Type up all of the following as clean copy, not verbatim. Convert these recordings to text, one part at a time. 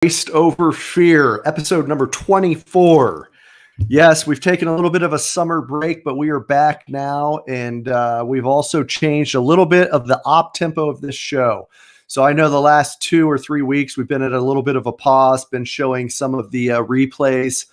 Christ Over Fear, episode number 24. Yes, we've taken a little bit of a summer break, but we are back now, and we've also changed a little bit of the op tempo of this show. So I know the last 2 or 3 weeks we've been at a little bit of a pause, been showing some of the replays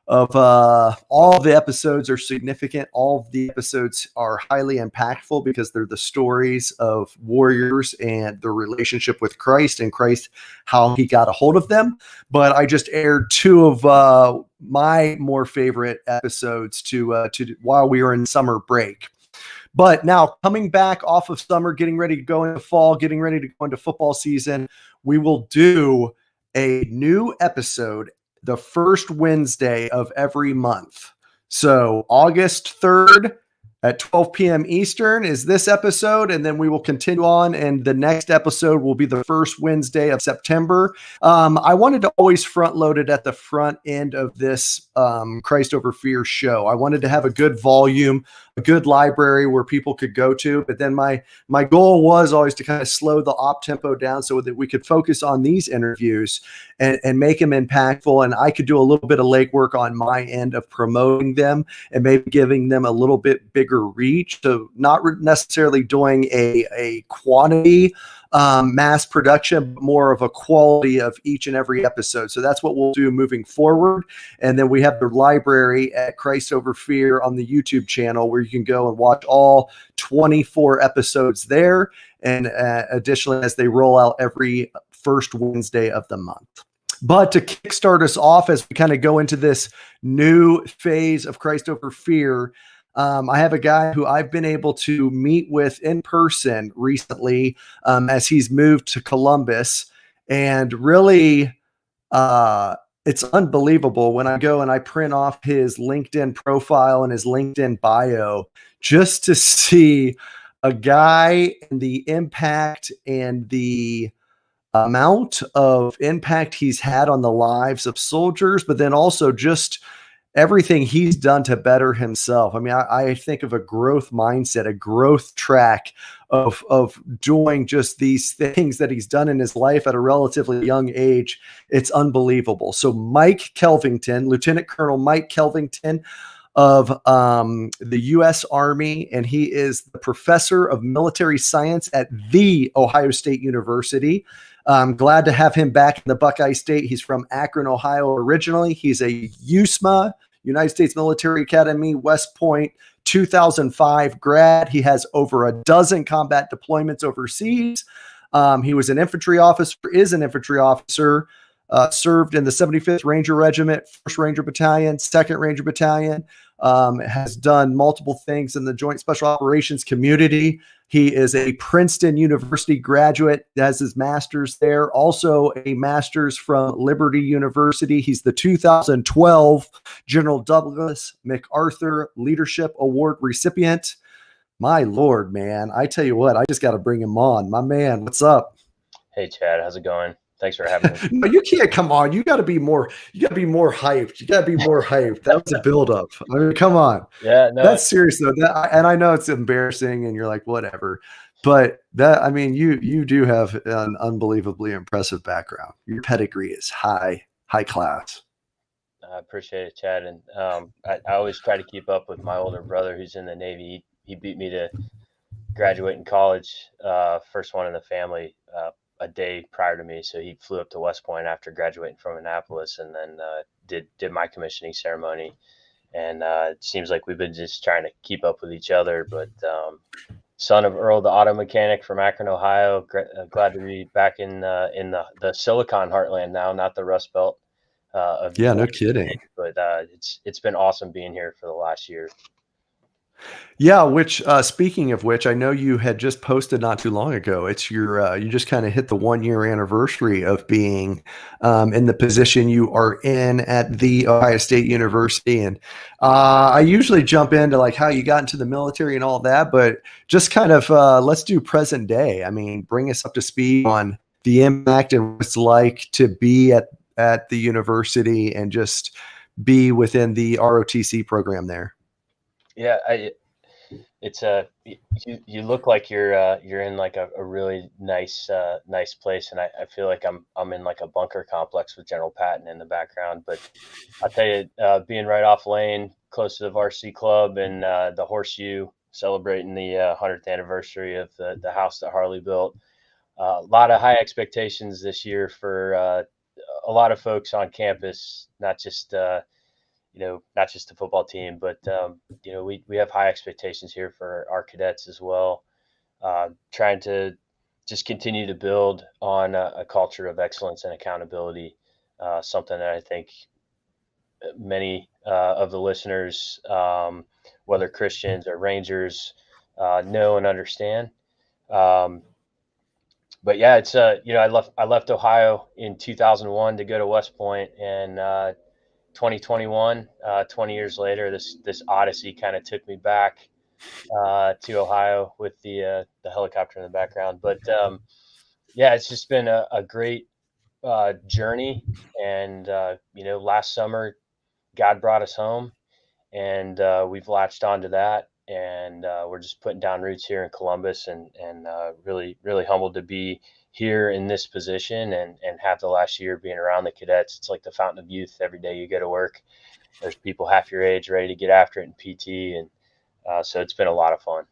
of all of the episodes are significant. All of the episodes are highly impactful because they're the stories of warriors and their relationship with Christ and Christ, how he got a hold of them. But I just aired 2 of my more favorite episodes to while we were in summer break. But now coming back off of summer, getting ready to go into fall, getting ready to go into football season, we will do a new episode the first Wednesday of every month. So August 3rd at 12 p.m. Eastern is this episode, and then we will continue on, and the next episode will be the first Wednesday of September. I wanted to always front load it at the front end of this Christ Over Fear show. I wanted to have a good volume, a good library where people could go to, but then my goal was always to kind of slow the op tempo down so that we could focus on these interviews and make them impactful, and I could do a little bit of legwork on my end of promoting them and maybe giving them a little bit bigger reach. So not necessarily doing a quantity mass production, but more of a quality of each and every episode. So that's what we'll do moving forward. And then we have the library at Christ Over Fear on the YouTube channel where you can go and watch all 24 episodes there. And additionally, as they roll out every first Wednesday of the month. But to kickstart us off as we kind of go into this new phase of Christ Over Fear, I have a guy who I've been able to meet with in person recently as he's moved to Columbus. And really, it's unbelievable when I go and I print off his LinkedIn profile and his LinkedIn bio just to see a guy and the impact and the amount of impact he's had on the lives of soldiers, but then also just everything he's done to better himself. I mean, I think of a growth mindset, a growth track of doing just these things that he's done in his life at a relatively young age. It's unbelievable. So Mike Kelvington, Lieutenant Colonel Mike Kelvington of the U.S. Army, and he is the professor of military science at the Ohio State University. I'm glad to have him back in the Buckeye State. He's from Akron, Ohio originally. He's a USMA, United States Military Academy, West Point, 2005 grad. He has over a dozen combat deployments overseas. He was an infantry officer, is an infantry officer, served in the 75th Ranger Regiment, 1st Ranger Battalion, 2nd Ranger Battalion, has done multiple things in the Joint Special Operations community. He is a Princeton University graduate, has his master's there, also a master's from Liberty University. He's the 2012 General Douglas MacArthur Leadership Award recipient. My Lord, man, I tell you what, I just got to bring him on. My man, what's up? Hey, Chad, how's it going? Thanks for having me. No, you can't come on. You got to be more hyped. You got to be more hyped. That was a buildup. I mean, come on. Yeah, no, that's serious though. And I know it's embarrassing and you're like, whatever, but I mean, you do have an unbelievably impressive background. Your pedigree is high class. I appreciate it, Chad. And I always try to keep up with my older brother who's in the Navy. He beat me to graduate in college, first one in the family, a day prior to me. So he flew up to West Point after graduating from Annapolis and then did my commissioning ceremony. And it seems like we've been just trying to keep up with each other. But son of Earl, the auto mechanic from Akron, Ohio. Glad to be back in the Silicon Heartland now, not the Rust Belt. No kidding. But it's been awesome being here for the last year. Yeah, which speaking of which, I know you had just posted not too long ago. It's your you just kind of hit the 1-year anniversary of being in the position you are in at the Ohio State University. And I usually jump into like how you got into the military and all that, but just kind of let's do present day. I mean, bring us up to speed on the impact and what it's like to be at the university and just be within the ROTC program there. Yeah, it's you look like you're in like a really nice place, and I feel like I'm in like a bunker complex with General Patton in the background. But I'll tell you, being right off lane, close to the varsity club and the Horseshoe, celebrating the 100th anniversary of the house that Harley built. A lot of high expectations this year for a lot of folks on campus, not just not just the football team, but we have high expectations here for our cadets as well. Trying to just continue to build on a culture of excellence and accountability, something that I think many of the listeners, whether Christians or Rangers, know and understand. But yeah, it's I left Ohio in 2001 to go to West Point, and 2021, 20 years later, this odyssey kind of took me back to Ohio with the helicopter in the background. But yeah, it's just been a great journey. And last summer, God brought us home, and we've latched onto that. And we're just putting down roots here in Columbus, and really, really humbled to be here in this position and have the last year being around the cadets. It's like the fountain of youth. Every day you go to work, there's people half your age ready to get after it in PT. And so it's been a lot of fun.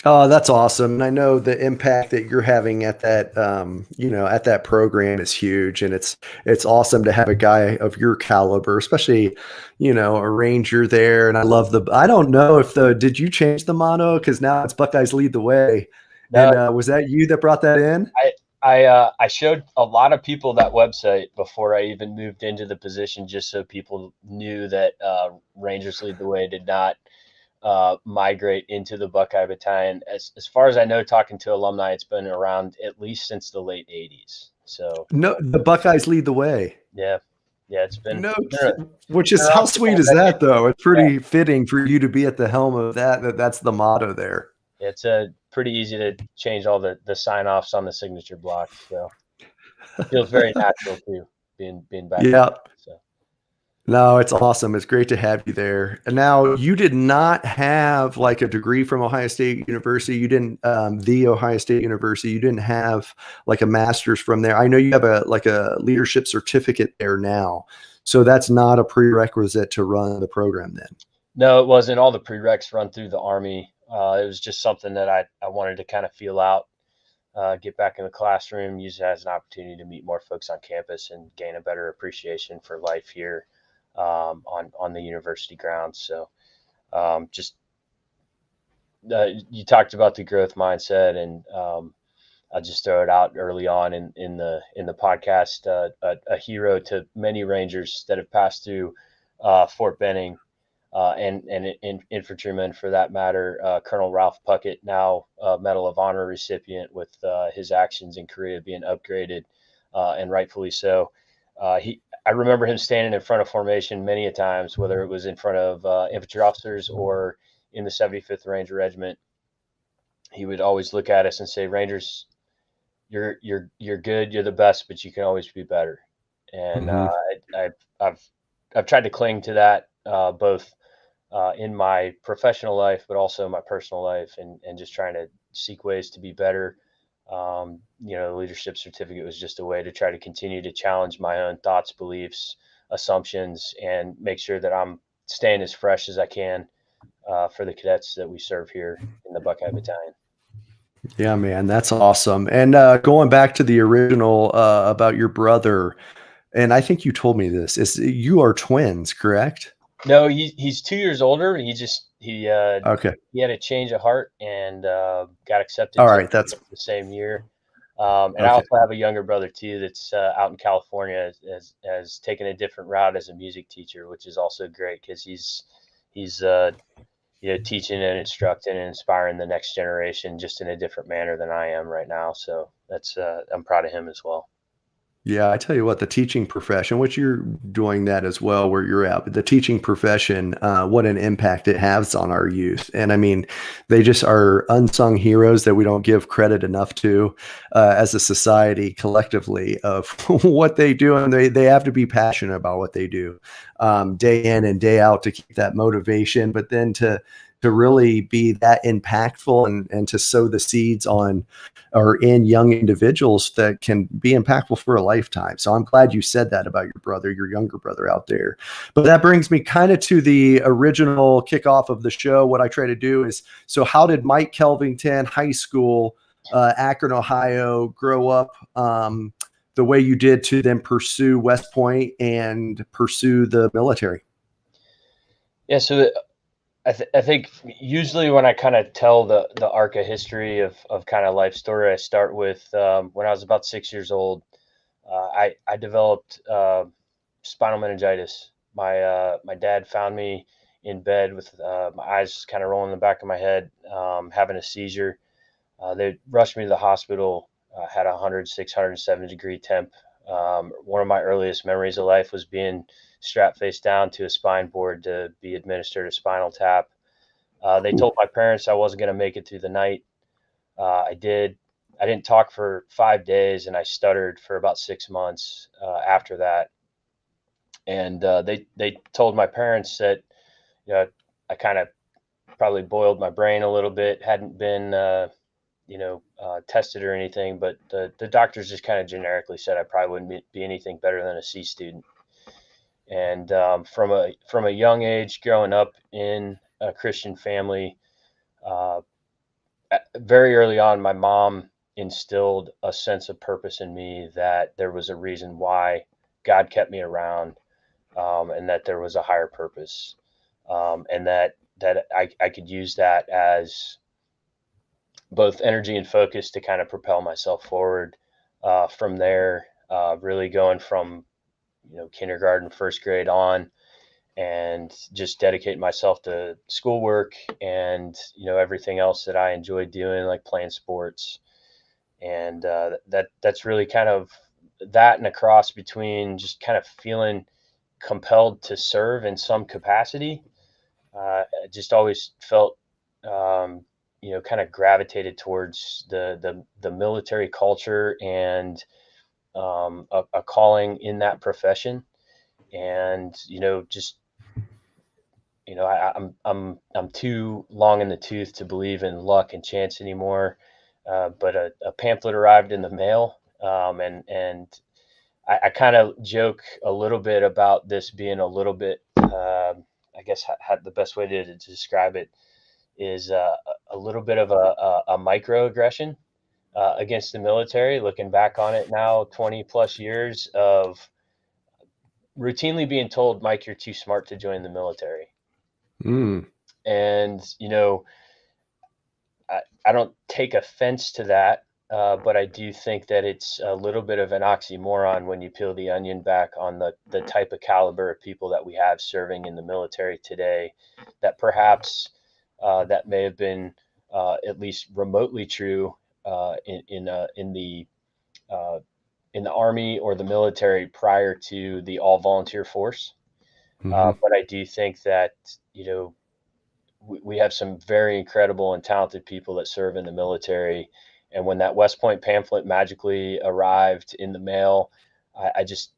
Oh, that's awesome. And I know the impact that you're having at that, at that program is huge. And it's awesome to have a guy of your caliber, especially, a Ranger there. And I love I don't know if did you change the motto? Cause now it's Buckeyes lead the way. No, and was that you that brought that in? I showed a lot of people that website before I even moved into the position, just so people knew that Rangers lead the way did not migrate into the Buckeye Battalion. As far as I know, talking to alumni, it's been around at least since the late 80s. So no, the Buckeyes lead the way. Yeah, it's been which is how sweet is that though? It's pretty fitting for you to be at the helm of that's the motto there. It's pretty easy to change all the sign-offs on the signature block, so it feels very natural too, being back. Yeah. So. No, it's awesome. It's great to have you there. And now, you did not have like a degree from Ohio State University. You didn't, the Ohio State University. You didn't have like a master's from there. I know you have a leadership certificate there now. So that's not a prerequisite to run the program then. No, it wasn't. All the prereqs run through the Army. It was just something that I wanted to kind of feel out, get back in the classroom, use it as an opportunity to meet more folks on campus and gain a better appreciation for life here on the university grounds. So you talked about the growth mindset, and I'll just throw it out early on in the podcast. A hero to many Rangers that have passed through Fort Benning, and infantrymen for that matter, Colonel Ralph Puckett, now Medal of Honor recipient with his actions in Korea being upgraded, and rightfully so. I remember him standing in front of formation many a times, whether it was in front of infantry officers or in the 75th Ranger Regiment. He would always look at us and say, "Rangers, you're good, you're the best, but you can always be better." And I've tried to cling to that both in my professional life, but also in my personal life, and just trying to seek ways to be better. The leadership certificate was just a way to try to continue to challenge my own thoughts, beliefs, assumptions, and make sure that I'm staying as fresh as I can for the cadets that we serve here in the Buckeye Battalion. Yeah, man, that's awesome. And going back to the original about your brother, and I think you told me this, you are twins, correct? No, he's 2 years older. He had a change of heart and got accepted. All right, that's the same year. And I also have a younger brother too that's out in California, has taken a different route as a music teacher, which is also great because he's teaching and instructing and inspiring the next generation just in a different manner than I am right now. So that's I'm proud of him as well. Yeah, I tell you what, the teaching profession, which you're doing that as well where you're at, but the teaching profession, what an impact it has on our youth. And I mean, they just are unsung heroes that we don't give credit enough to as a society collectively of what they do. And they have to be passionate about what they do day in and day out to keep that motivation, but then to to really be that impactful and to sow the seeds on or in young individuals that can be impactful for a lifetime. So I'm glad you said that about your brother, your younger brother out there. But that brings me kind of to the original kickoff of the show. What I try to do is, so how did Mike Kelvington, high school, Akron, Ohio, grow up the way you did to then pursue West Point and pursue the military? Yeah, so I think usually when I kind of tell the arc of history of kind of life story, I start with when I was about 6 years old. I developed spinal meningitis. My dad found me in bed with my eyes kind of rolling in the back of my head, having a seizure. They rushed me to the hospital. Had 106, 107-degree temp. One of my earliest memories of life was being strapped face down to a spine board to be administered a spinal tap. They told my parents I wasn't going to make it through the night. I did. I didn't talk for 5 days, and I stuttered for about 6 months after that. And they told my parents that, you know, I kind of probably boiled my brain a little bit. Hadn't been tested or anything, but the doctors just kind of generically said I probably wouldn't be anything better than a C student. And from a young age, growing up in a Christian family, very early on, my mom instilled a sense of purpose in me that there was a reason why God kept me around, and that there was a higher purpose, and that I could use that as both energy and focus to kind of propel myself forward from there, really going from kindergarten, first grade on, and just dedicate myself to schoolwork and everything else that I enjoyed doing, like playing sports. And that's really kind of that, and a cross between just kind of feeling compelled to serve in some capacity. I just always felt kind of gravitated towards the military culture and a calling in that profession. And just I'm too long in the tooth to believe in luck and chance anymore. But a pamphlet arrived in the mail, and I kind of joke a little bit about this being a little bit. I guess the best way to describe it is a little bit of a microaggression against the military. Looking back on it now, 20 plus years of routinely being told, Mike, you're too smart to join the military. Mm. And, I don't take offense to that, but I do think that it's a little bit of an oxymoron when you peel the onion back on the type of caliber of people that we have serving in the military today, that perhaps that may have been at least remotely true in the Army or the military prior to the all volunteer force. Mm-hmm. But I do think that, we have some very incredible and talented people that serve in the military. And when that West Point pamphlet magically arrived in the mail, I just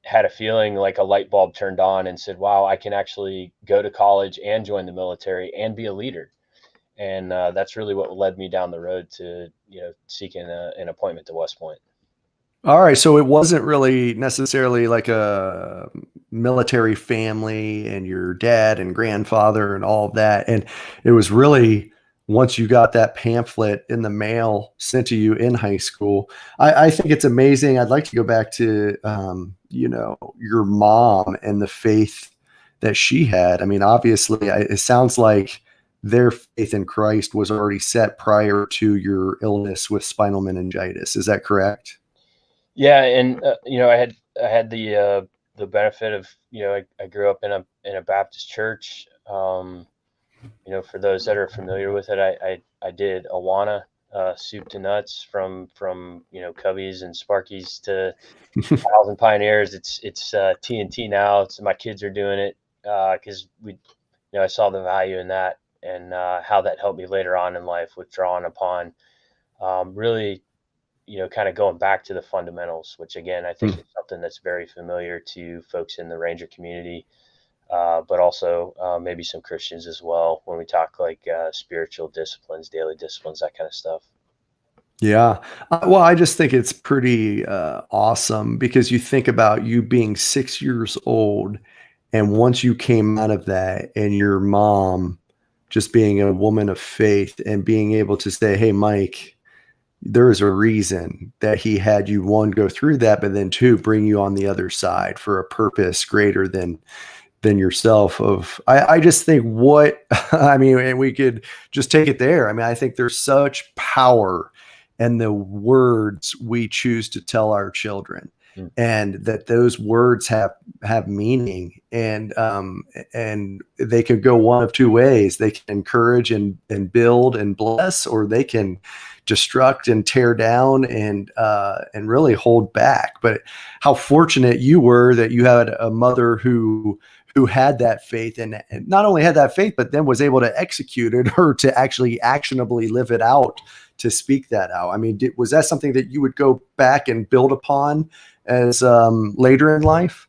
had a feeling like a light bulb turned on and said, wow, I can actually go to college and join the military and be a leader. And that's really what led me down the road to, seeking an appointment to West Point. All right. So it wasn't really necessarily like a military family and your dad and grandfather and all of that. And it was really once you got that pamphlet in the mail sent to you in high school. I think it's amazing. I'd like to go back to, your mom and the faith that she had. I mean, obviously, it sounds like their faith in Christ was already set prior to your illness with spinal meningitis. Is that correct? Yeah, and I had the benefit of I grew up in a Baptist church. For those that are familiar with it, I did Awana, soup to nuts, from Cubbies and Sparkies to Pals and Pioneers. It's TNT now. My kids are doing it because I saw the value in that, and how that helped me later on in life with drawing upon really kind of going back to the fundamentals, which again, I think is something that's very familiar to folks in the Ranger community. but also maybe some Christians as well when we talk like spiritual disciplines, daily disciplines, that kind of stuff. Yeah. Well, I just think it's pretty awesome because you think about you being 6 years old, and once you came out of that, and your mom just being a woman of faith and being able to say, "Hey, Mike, there is a reason that he had you, one, go through that, but then two, bring you on the other side for a purpose greater than yourself." I just think what I mean, and we could just take it there. I mean, I think there's such power in the words we choose to tell our children, and that those words have meaning, and they could go one of two ways. They can encourage and build and bless, or they can destruct and tear down and really hold back. But how fortunate you were that you had a mother who had that faith, and not only had that faith, but then was able to execute it, or to actually actionably live it out, to speak that out. I mean, was that something that you would go back and build upon as later in life?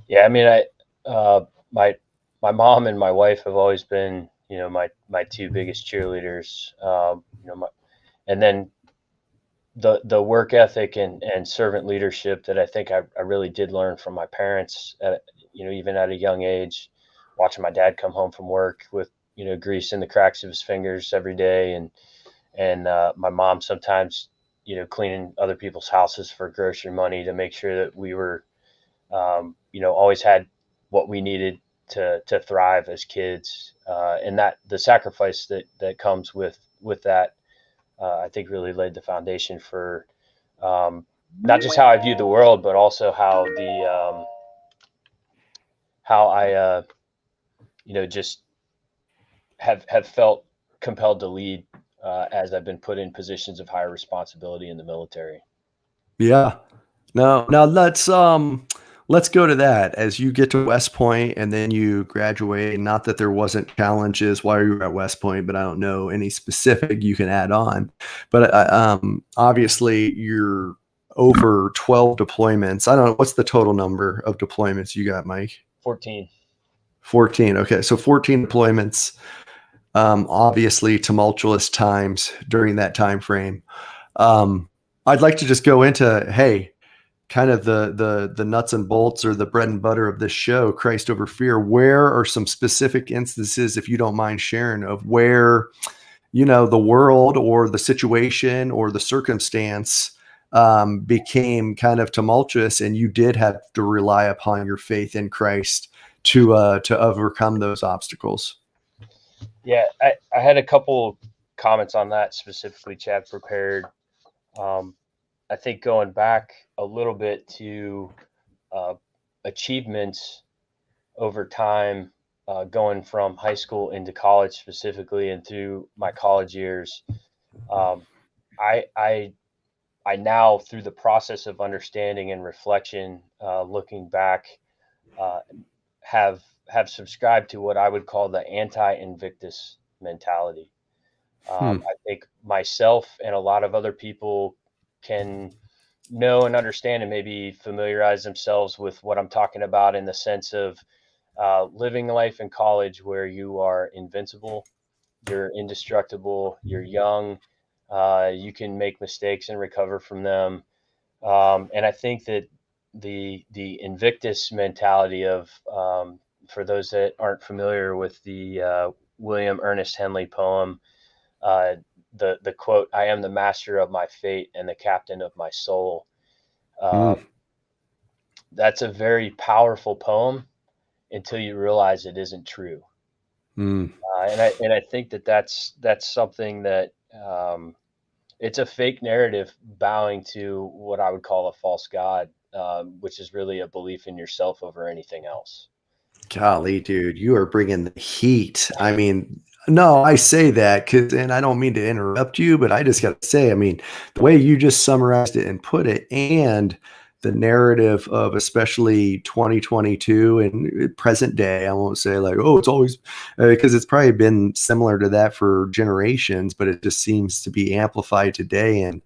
Yeah, I mean, my mom and my wife have always been, my two biggest cheerleaders. And then the work ethic and servant leadership that I think I really did learn from my parents even at a young age, watching my dad come home from work with, grease in the cracks of his fingers every day. And my mom sometimes, cleaning other people's houses for grocery money to make sure that we were, always had what we needed to thrive as kids. And that the sacrifice that comes with that, I think really laid the foundation for not just how I view the world, but also how how I, just have felt compelled to lead as I've been put in positions of higher responsibility in the military. Yeah. No, now let's go to that. As you get to West Point and then you graduate, not that there wasn't challenges while you were at West Point, but I don't know any specific you can add on. But obviously you're over 12 deployments. I don't know, what's the total number of deployments you got, Mike? 14. 14. Okay. So 14 deployments, obviously tumultuous times during that time frame. I'd like to just go into, hey, kind of the nuts and bolts, or the bread and butter of this show, Christ over fear. Where are some specific instances, if you don't mind sharing, of where, the world or the situation or the circumstance became kind of tumultuous, and you did have to rely upon your faith in Christ to overcome those obstacles? Yeah, I had a couple comments on that specifically, Chad, prepared. I think going back a little bit to achievements over time, going from high school into college specifically, and through my college years, I now, through the process of understanding and reflection, looking back, have subscribed to what I would call the anti-Invictus mentality. I think myself and a lot of other people can know and understand and maybe familiarize themselves with what I'm talking about, in the sense of living life in college where you are invincible, you're indestructible, you're young, you can make mistakes and recover from them. And I think that the Invictus mentality of, for those that aren't familiar with the William Ernest Henley poem, the quote, "I am the master of my fate and the captain of my soul." That's a very powerful poem until you realize it isn't true. And I think that's something that it's a fake narrative bowing to what I would call a false god, which is really a belief in yourself over anything else. Golly, dude, you are bringing the heat. I mean, no, I say that and I don't mean to interrupt you, but I just got to say, I mean, the way you just summarized it and put it, and the narrative of especially 2022 and present day, I won't say like, oh, it's always, because it's probably been similar to that for generations, but it just seems to be amplified today. And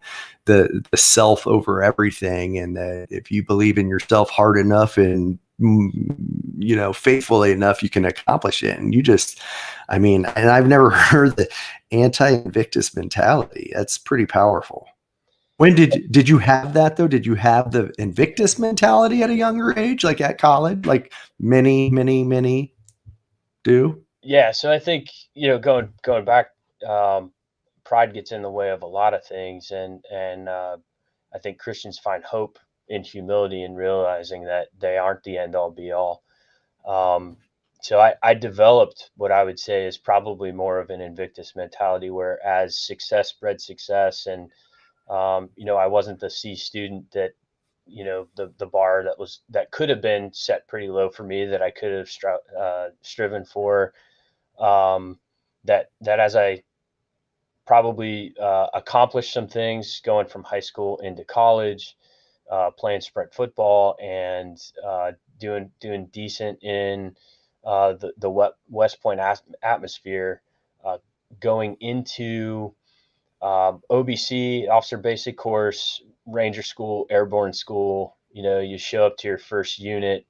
the self over everything. And that if you believe in yourself hard enough and faithfully enough, you can accomplish it. And and I've never heard the anti-invictus mentality. That's pretty powerful. When did you have that though? Did you have the Invictus mentality at a younger age, like at college, like many do? Yeah. So I think, going back, pride gets in the way of a lot of things. And I think Christians find hope in humility and realizing that they aren't the end all be all. So I developed what I would say is probably more of an Invictus mentality, where as success bred success, and I wasn't the C student that, the bar that could have been set pretty low for me, that I could have striven for. That as I probably accomplished some things going from high school into college, playing spread football, and doing decent in the West Point atmosphere, going into OBC, Officer Basic Course, Ranger School, Airborne School. You show up to your first unit.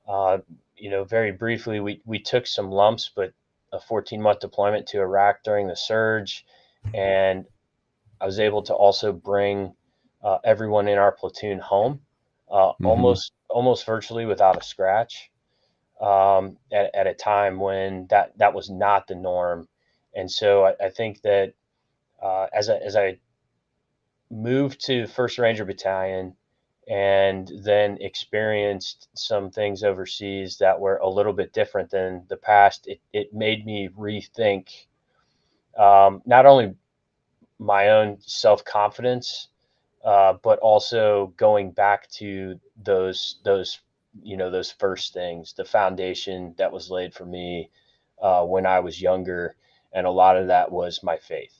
Very briefly, we took some lumps, but a 14-month deployment to Iraq during the surge, and I was able to also bring everyone in our platoon home, almost virtually without a scratch, at a time when that was not the norm. And so I think that as I moved to 1st Ranger Battalion, and then experienced some things overseas that were a little bit different than the past, it made me rethink not only my own self-confidence, but also going back to those first things, the foundation that was laid for me when I was younger. And a lot of that was my faith.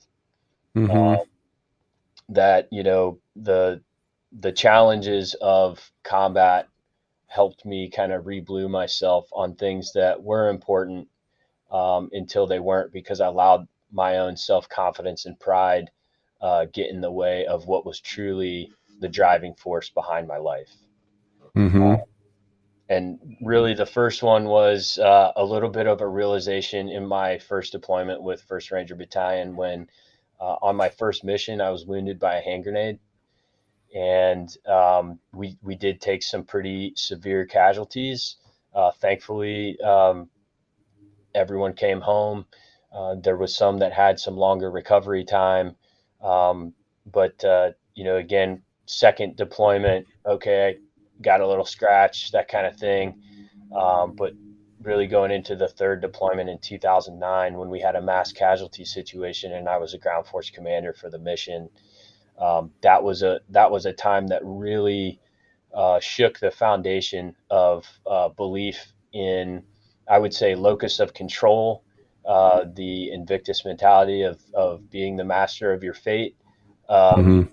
That, the challenges of combat helped me kind of re-blue myself on things that were important, until they weren't, because I allowed my own self-confidence and pride get in the way of what was truly the driving force behind my life. And really, the first one was a little bit of a realization in my first deployment with 1st Ranger Battalion, when on my first mission, I was wounded by a hand grenade. And we did take some pretty severe casualties. Thankfully, everyone came home. There was some that had some longer recovery time. But again, second deployment, okay, I got a little scratch, that kind of thing. But really going into the third deployment in 2009, when we had a mass casualty situation and I was a ground force commander for the mission, that was a time that really shook the foundation of belief in, I would say, locus of control, the Invictus mentality of being the master of your fate, and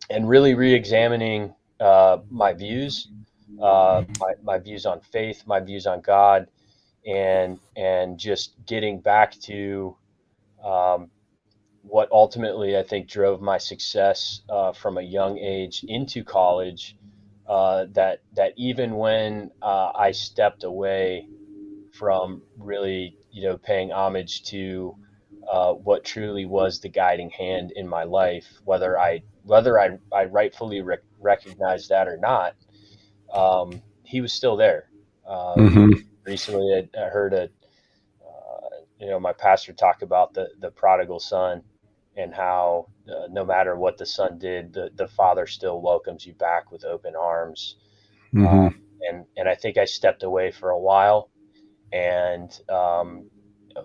really re-examining my views, my views on faith, my views on God, and just getting back to what ultimately I think drove my success from a young age into college. That even when I stepped away from really, paying homage to what truly was the guiding hand in my life, whether I rightfully recognized that or not, he was still there. Recently, I heard my pastor talk about the prodigal son, and how no matter what the son did, the father still welcomes you back with open arms. And I think I stepped away for a while, and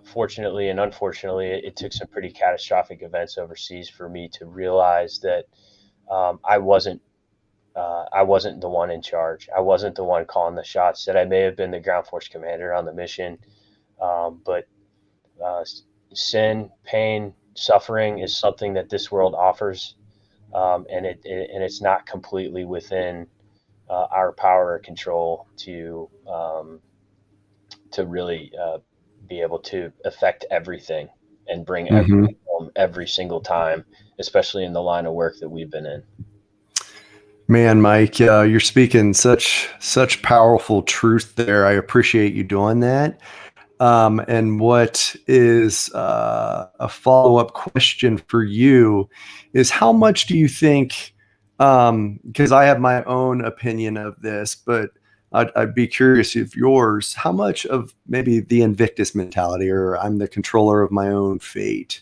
fortunately and unfortunately, it took some pretty catastrophic events overseas for me to realize that I wasn't the one in charge. I wasn't the one calling the shots. That I may have been the ground force commander on the mission, but sin, pain, suffering is something that this world offers, and it's not completely within our power or control to really be able to affect everything and bring everything home every single time, especially in the line of work that we've been in. Man, Mike, you're speaking such powerful truth there. I appreciate you doing that. And what is a follow-up question for you is how much do you think, because I have my own opinion of this, but I'd be curious if yours, how much of maybe the Invictus mentality, or I'm the controller of my own fate.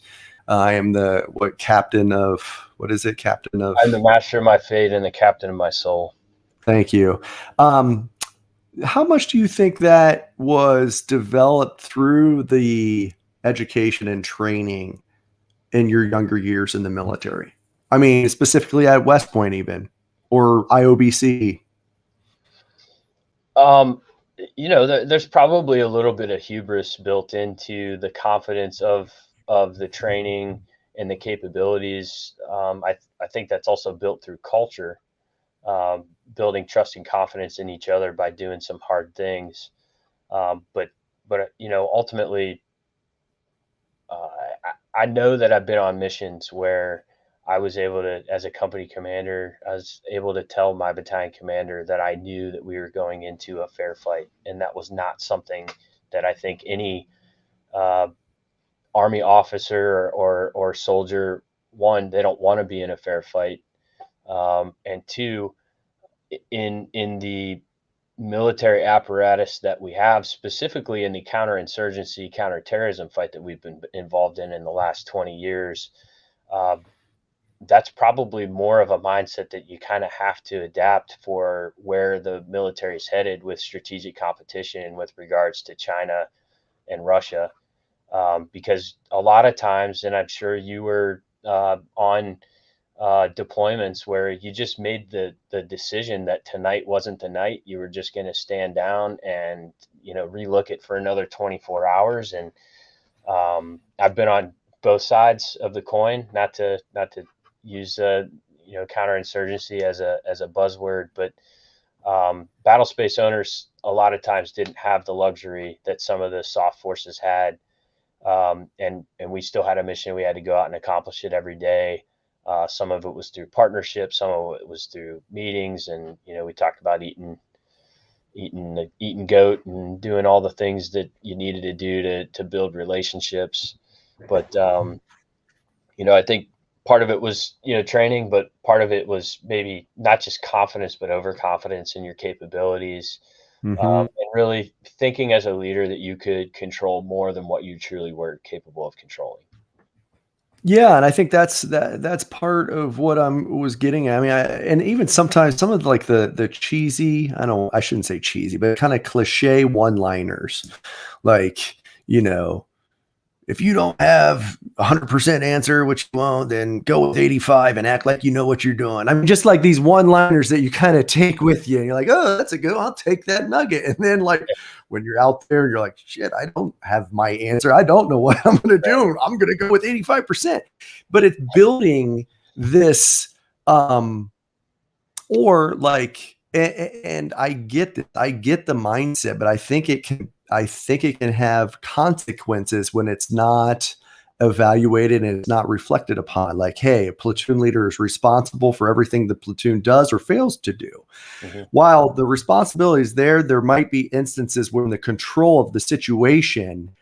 I am the captain of, what is it? Captain of, I'm the master of my fate and the captain of my soul. thank you. How much do you think that was developed through the education and training in your younger years in the military? I mean, specifically at West Point, even, or IOBC. There's probably a little bit of hubris built into the confidence of the training and the capabilities. I think that's also built through culture, building trust and confidence in each other by doing some hard things. But ultimately, I know that I've been on missions where I was able to, as a company commander, I was able to tell my battalion commander that I knew that we were going into a fair fight, and that was not something that I think any uh, Army officer or soldier, one, they don't want to be in a fair fight, and two, in the military apparatus that we have, specifically in the counterinsurgency, counterterrorism fight that we've been involved in the last 20 years. Uh, that's probably more of a mindset that you kind of have to adapt for where the military is headed with strategic competition with regards to China and Russia. Because a lot of times, and I'm sure you were on deployments where you just made the decision that tonight wasn't the night. You were just going to stand down and relook it for another 24 hours. And I've been on both sides of the coin, not to use counterinsurgency as a buzzword, but battle space owners a lot of times didn't have the luxury that some of the soft forces had, and we still had a mission. We had to go out and accomplish it every day. Some of it was through partnerships, some of it was through meetings, and we talked about eating goat and doing all the things that you needed to do to build relationships. But I think part of it was training, but part of it was maybe not just confidence, but overconfidence in your capabilities, Mm-hmm. and really thinking as a leader that you could control more than what you truly were capable of controlling. Yeah, and I think that's part of what was getting at. I mean, and even sometimes some of like the cheesy, I shouldn't say cheesy, but kind of cliche one-liners, like, if you don't have 100% answer, which you won't, then go with 85 and act like you know what you're doing. I mean, just like these one-liners that you kind of take with you, and you're like, oh, that's a good one. I'll take that nugget. And then, like, when you're out there, you're like, shit, I don't have my answer. I don't know what I'm going to do. I'm going to go with 85%. But it's building this, or like, and I get this, I get the mindset, but I think it can have consequences when it's not evaluated and it's not reflected upon. Like, hey, a platoon leader is responsible for everything the platoon does or fails to do. Mm-hmm. While the responsibility is there might be instances when the control of the situation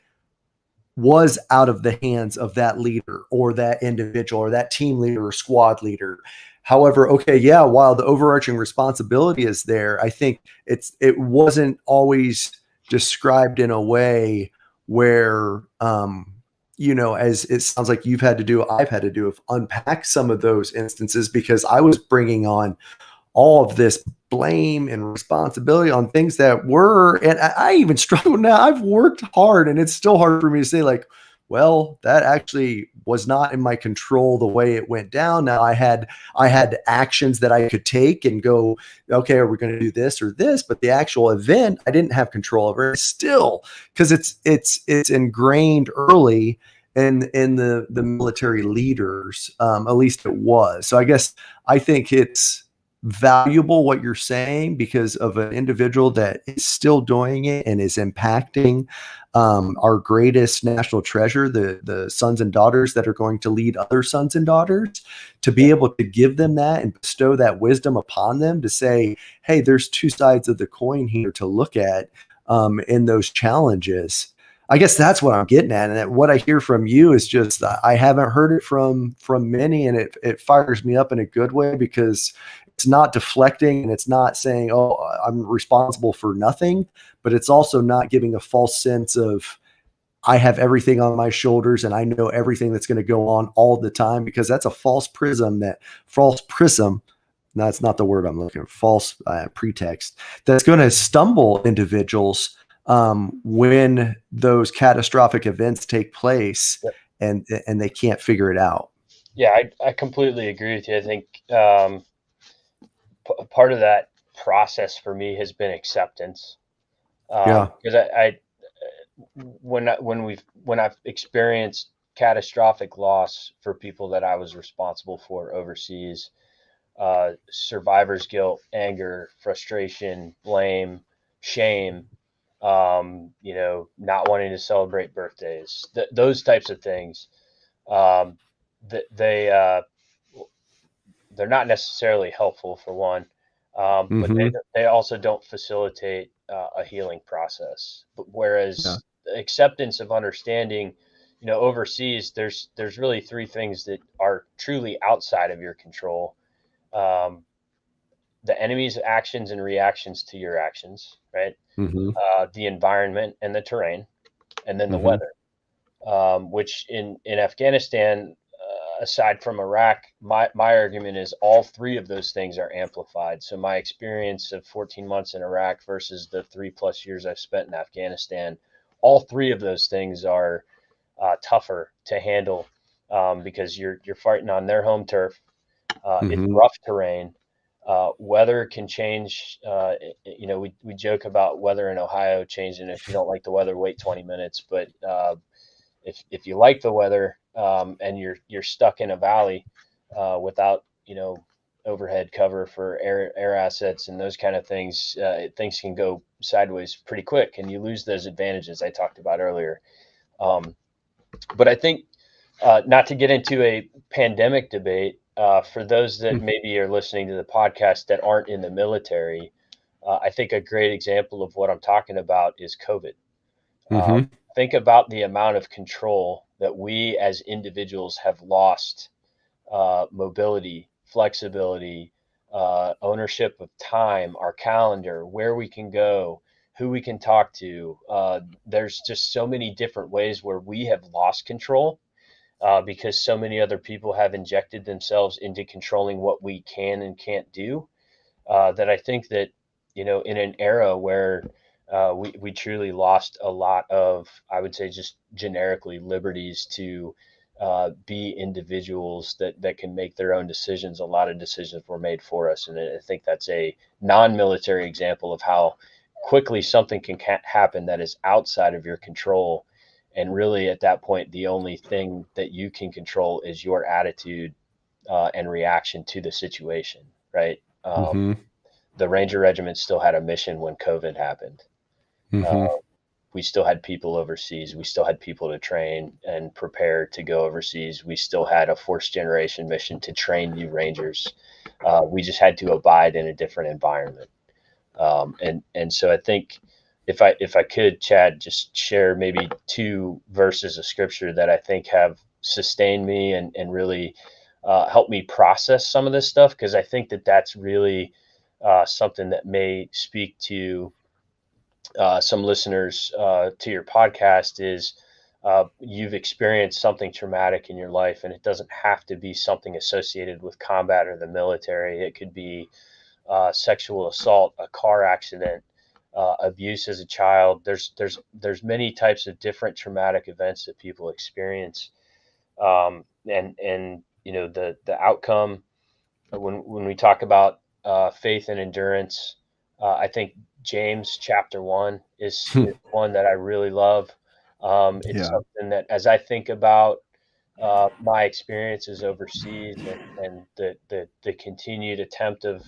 was out of the hands of that leader or that individual or that team leader or squad leader. However, okay, yeah, while the overarching responsibility is there, I think it wasn't always described in a way where, as it sounds like I've had to do, unpack some of those instances, because I was bringing on all of this blame and responsibility on things that were, and I even struggle now. I've worked hard and it's still hard for me to say, like, well, that actually was not in my control the way it went down. Now I had actions that I could take and go, okay, are we going to do this or this? But the actual event, I didn't have control over it still, because it's ingrained early in the military leaders. At least it was. So I guess I think it's valuable what you're saying because of an individual that is still doing it and is impacting our greatest national treasure, the sons and daughters that are going to lead other sons and daughters, to be able to give them that and bestow that wisdom upon them to say, hey, there's two sides of the coin here to look at in those challenges. I guess that's what I'm getting at. And what I hear from you is just, I haven't heard it from many, and it fires me up in a good way, because it's not deflecting and it's not saying, oh, I'm responsible for nothing, but it's also not giving a false sense of, I have everything on my shoulders and I know everything that's going to go on all the time, because that's a false prism. No, that's not the word I'm looking for. False pretext that's going to stumble individuals when those catastrophic events take place. Yep. and they can't figure it out. Yeah, I completely agree with you. I think part of that process for me has been acceptance. Because when I've experienced catastrophic loss for people that I was responsible for overseas, survivor's guilt, anger, frustration, blame, shame, not wanting to celebrate birthdays, those types of things, they're not necessarily helpful, for one, but they also don't facilitate a healing process. But whereas acceptance of understanding, overseas, there's really three things that are truly outside of your control. The enemy's actions and reactions to your actions, right? The environment and the terrain, and then the weather, which in Afghanistan, aside from Iraq, my argument is all three of those things are amplified. So my experience of 14 months in Iraq versus the 3+ years I've spent in Afghanistan, all three of those things are tougher to handle, because you're fighting on their home turf. It's rough terrain. Weather can change. We joke about weather in Ohio changing. If you don't like the weather, wait 20 minutes. But if you like the weather, and you're stuck in a valley without overhead cover for air assets and those kind of things, things can go sideways pretty quick, and you lose those advantages I talked about earlier. But I think, not to get into a pandemic debate, for those that maybe are listening to the podcast that aren't in the military, I think a great example of what I'm talking about is COVID. Think about the amount of control that we as individuals have lost, mobility, flexibility, ownership of time, our calendar, where we can go, who we can talk to. There's just so many different ways where we have lost control, because so many other people have injected themselves into controlling what we can and can't do, that I think that, in an era where we truly lost a lot of, I would say, just generically liberties to be individuals that can make their own decisions. A lot of decisions were made for us. And I think that's a non-military example of how quickly something can happen that is outside of your control. And really, at that point, the only thing that you can control is your attitude and reaction to the situation, right? The Ranger Regiment still had a mission when COVID happened. We still had people overseas. We still had people to train and prepare to go overseas. We still had a fourth generation mission to train new Rangers. We just had to abide in a different environment. And so I think, if I could, Chad, just share maybe 2 verses of scripture that I think have sustained me and really helped me process some of this stuff, because I think that that's really something that may speak to some listeners to your podcast. Is you've experienced something traumatic in your life, and it doesn't have to be something associated with combat or the military. It could be sexual assault, a car accident, abuse as a child. There's many types of different traumatic events that people experience, and the outcome when we talk about faith and endurance. I think James chapter 1 is one that I really love. It's something that, as I think about my experiences overseas and the continued attempt of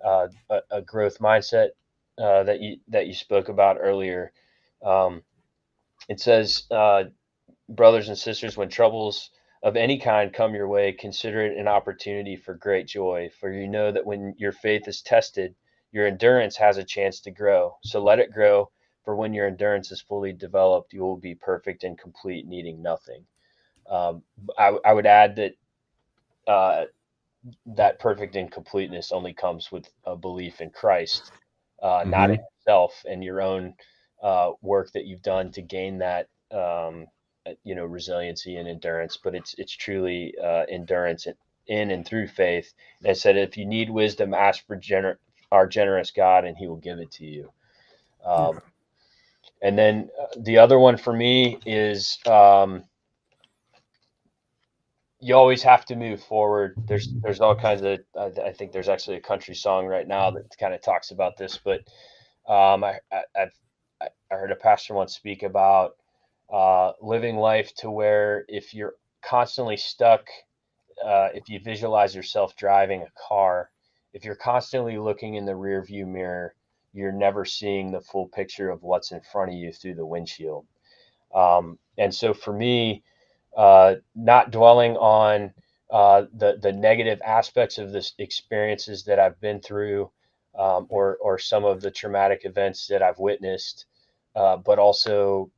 a growth mindset that you spoke about earlier. It says, brothers and sisters, when troubles of any kind come your way, consider it an opportunity for great joy, for you know that when your faith is tested, your endurance has a chance to grow. So let it grow, for when your endurance is fully developed, you will be perfect and complete, needing nothing. I would add that that perfect incompleteness only comes with a belief in Christ, not in yourself and your own work that you've done to gain that, resiliency and endurance. But it's truly endurance in and through faith. And I said, if you need wisdom, ask for our generous God, and He will give it to you. And then the other one for me is, you always have to move forward. There's all kinds of, I think there's actually a country song right now that kind of talks about this, but I heard a pastor once speak about living life to where if you're constantly stuck, if you visualize yourself driving a car, if you're constantly looking in the rear view mirror, you're never seeing the full picture of what's in front of you through the windshield. And so for me, not dwelling on the negative aspects of the experiences that I've been through, or some of the traumatic events that I've witnessed, but also,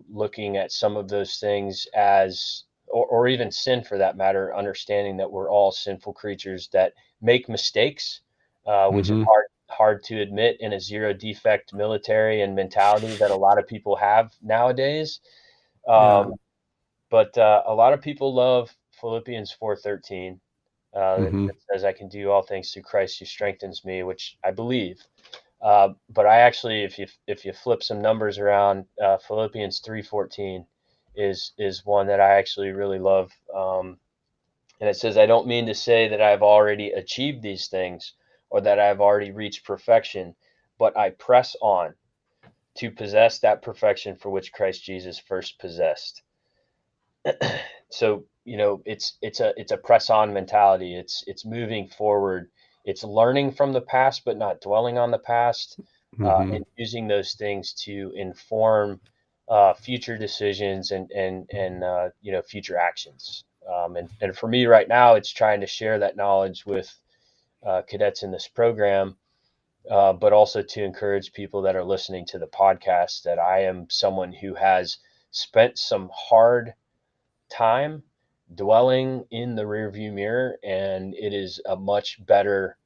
looking at some of those things as, or even sin for that matter, understanding that we're all sinful creatures that make mistakes, which is hard to admit in a zero defect military and mentality that a lot of people have nowadays. But a lot of people love Philippians 4:13 that says, I can do all things through Christ who strengthens me, which I believe. But I actually, if you flip some numbers around, Philippians 3:14 is one that I actually really love. And it says, I don't mean to say that I've already achieved these things or that I've already reached perfection, but I press on to possess that perfection for which Christ Jesus first possessed. So, it's a press on mentality. It's moving forward. It's learning from the past, but not dwelling on the past, and using those things to inform future decisions and future actions. And for me right now, it's trying to share that knowledge with cadets in this program, but also to encourage people that are listening to the podcast that I am someone who has spent some hard time dwelling in the rearview mirror, and it is a much better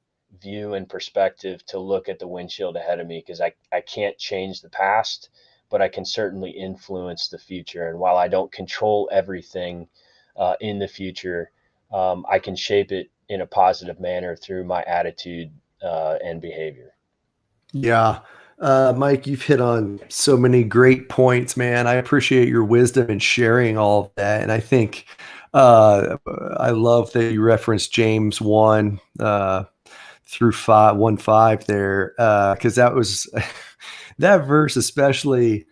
view and perspective to look at the windshield ahead of me, because I can't change the past, but I can certainly influence the future. And while I don't control everything in the future, I can shape it in a positive manner through my attitude and behavior. Yeah. Mike, you've hit on so many great points, man. I appreciate your wisdom in sharing all of that. And I think I love that you referenced James 1 through 1:5 there, because that was that verse especially,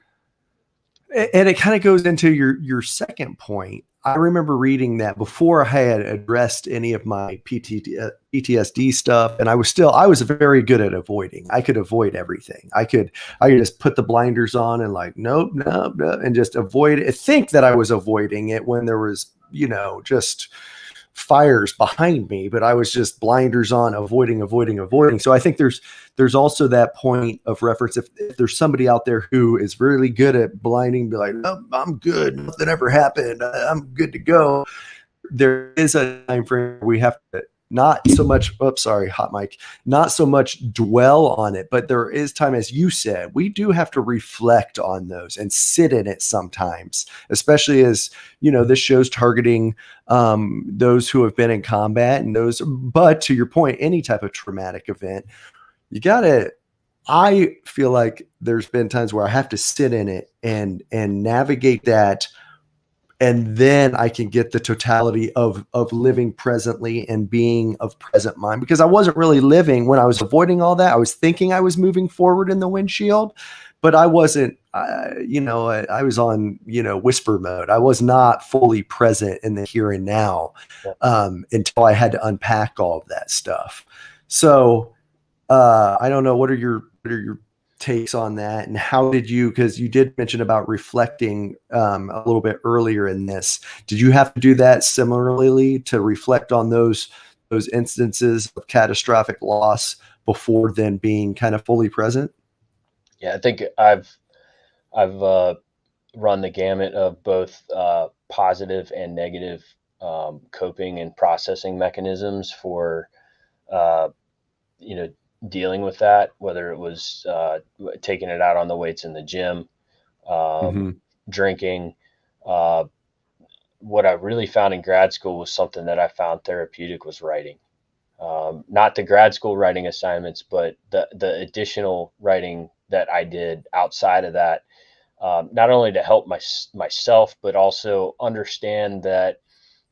and it kind of goes into your second point. I remember reading that before I had addressed any of my PTSD stuff, and I was very good at avoiding. I could avoid everything. I could just put the blinders on and like, nope, and just avoid it. Think that I was avoiding it when there was, just fires behind me, but I was just blinders on, avoiding. So I think there's also that point of reference. If there's somebody out there who is really good at blinding, be like, oh, I'm good, nothing ever happened, I'm good to go. There is a time frame where we have to not so much, hot mic, not so much dwell on it, but there is time, as you said, we do have to reflect on those and sit in it sometimes, especially as, this show's targeting those who have been in combat and those, but to your point, any type of traumatic event, I feel like there's been times where I have to sit in it and navigate that. And then I can get the totality of living presently and being of present mind, because I wasn't really living when I was avoiding all that. I was thinking I was moving forward in the windshield, but I wasn't, I was on, whisper mode. I was not fully present in the here and now, Yeah. until I had to unpack all of that stuff. So, I don't know, what are your takes on that, and how did you, because you did mention about reflecting a little bit earlier in this, did you have to do that similarly to reflect on those instances of catastrophic loss before then being kind of fully present? Yeah, I think I've run the gamut of both positive and negative coping and processing mechanisms for uh, you know, dealing with that, whether it was taking it out on the weights in the gym, um, Mm-hmm. drinking. Uh, what I really found in grad school was something that I found therapeutic was writing. Not the grad school writing assignments, but the additional writing that I did outside of that, not only to help myself, but also understand that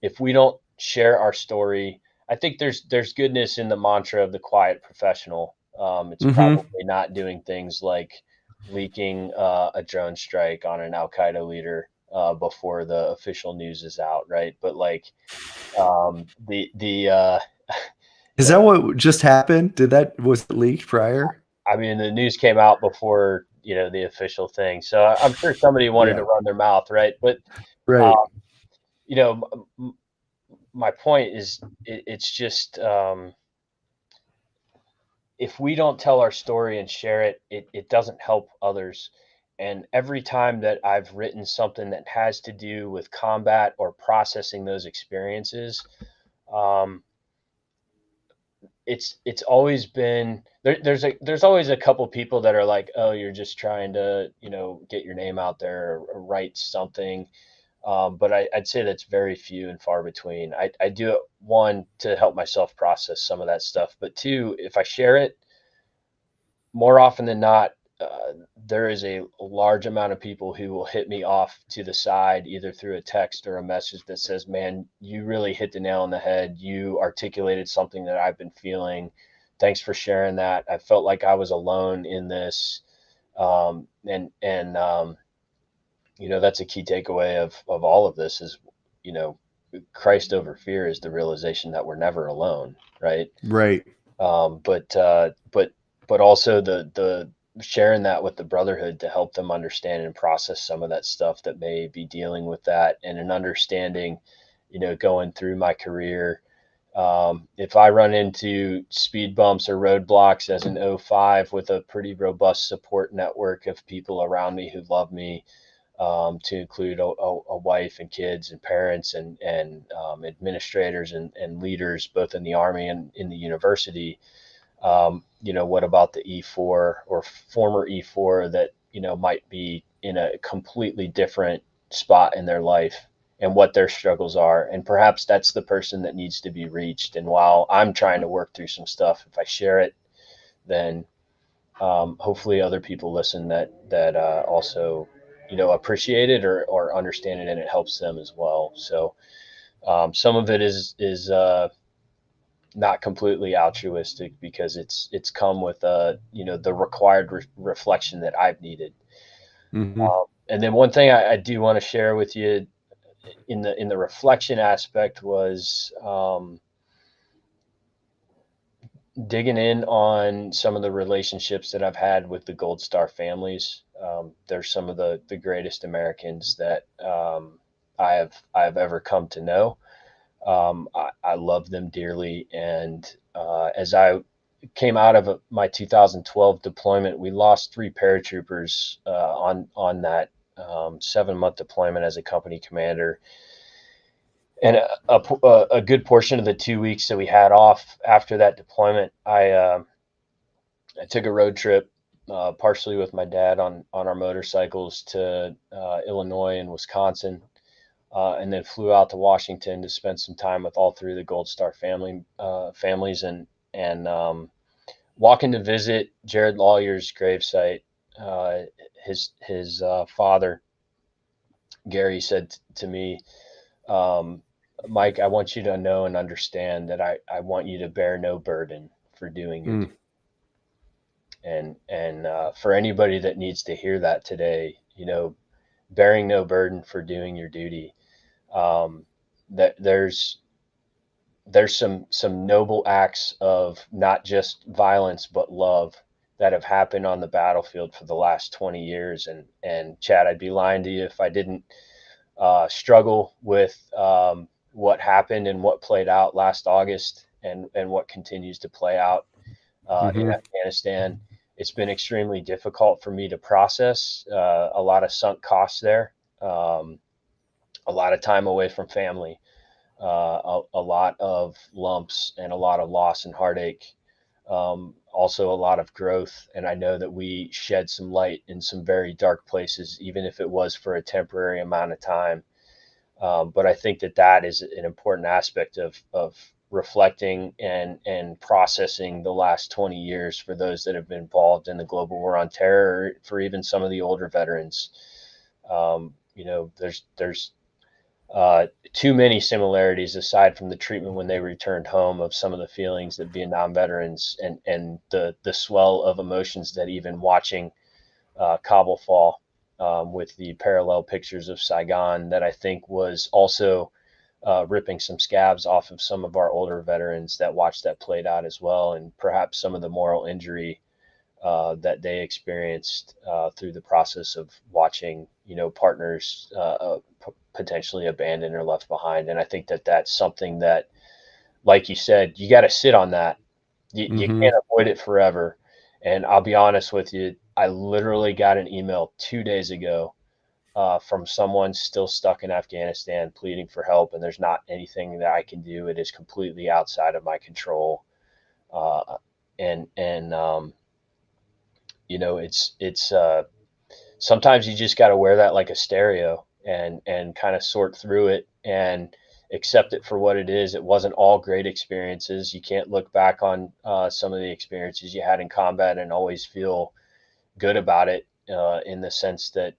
if we don't share our story, I think there's goodness in the mantra of the quiet professional. It's Mm-hmm. probably not doing things like leaking a drone strike on an Al Qaeda leader before the official news is out, right? But like the Is that what just happened? Was it leaked prior? I mean, the news came out before the official thing, so I'm sure somebody wanted to Yeah. run their mouth, right? But uh, Right. you know, my point is, it's just if we don't tell our story and share it, it doesn't help others. And every time that I've written something that has to do with combat or processing those experiences, um, it's always been there's always a couple people that are like, oh, you're just trying to get your name out there, or write something. But I'd say that's very few and far between. I do it, one, to help myself process some of that stuff, but two, if I share it, more often than not, there is a large amount of people who will hit me off to the side, either through a text or a message that says, "Man, you really hit the nail on the head. You articulated something that I've been feeling. Thanks for sharing that. I felt like I was alone in this." And that's a key takeaway of all of this is, you know, Christ over fear is the realization that we're never alone, right? Right. But also the sharing that with the brotherhood to help them understand and process some of that stuff that may be dealing with that, and an understanding, going through my career. If I run into speed bumps or roadblocks as an O5 with a pretty robust support network of people around me who love me, to include a wife and kids and parents and administrators and leaders, both in the Army and in the university. What about the E4 or former E4 that, might be in a completely different spot in their life and what their struggles are? And perhaps that's the person that needs to be reached. And while I'm trying to work through some stuff, if I share it, then hopefully other people listen that also, appreciate it or understand it, and it helps them as well. So some of it is not completely altruistic, because it's come with the required reflection that I've needed. Mm-hmm. And then one thing I do want to share with you in the reflection aspect was digging in on some of the relationships that I've had with the Gold Star families. They're some of the greatest Americans that I have ever come to know. I love them dearly, and as I came out of my 2012 deployment, we lost 3 paratroopers on that 7-month deployment as a company commander. And a good portion of the 2 weeks that we had off after that deployment, I took a road trip, partially with my dad on our motorcycles, to Illinois and Wisconsin, and then flew out to Washington to spend some time with all 3 of the Gold Star families, and walking to visit Jared Lawyer's gravesite. His father, Gary, said to me, "Mike, I want you to know and understand that I want you to bear no burden for doing your Mm. duty." And for anybody that needs to hear that today, bearing no burden for doing your duty. That there's some noble acts of not just violence but love that have happened on the battlefield for the last 20 years. And Chad, I'd be lying to you if I didn't struggle with what happened and what played out last August, and what continues to play out in Afghanistan. It's been extremely difficult for me to process. A lot of sunk costs there, a lot of time away from family, a lot of lumps and a lot of loss and heartache. Also a lot of growth. And I know that we shed some light in some very dark places, even if it was for a temporary amount of time. But I think that is an important aspect of reflecting and processing the last 20 years for those that have been involved in the global war on terror, for even some of the older veterans. There's too many similarities aside from the treatment when they returned home of some of the feelings that Vietnam veterans, and the swell of emotions that even watching Kabul fall, with the parallel pictures of Saigon, that I think was also ripping some scabs off of some of our older veterans that watched that played out as well, and perhaps some of the moral injury that they experienced through the process of watching, partners potentially abandoned or left behind. And I think that's something that, like you said, you got to sit on that. You can't avoid it forever. And I'll be honest with you, I literally got an email 2 days ago from someone still stuck in Afghanistan pleading for help, and there's not anything that I can do. It is completely outside of my control. And it's sometimes you just got to wear that like a stereo, and kind of sort through it and accept it for what it is. It wasn't all great experiences. You can't look back on some of the experiences you had in combat and always feel good about it, in the sense that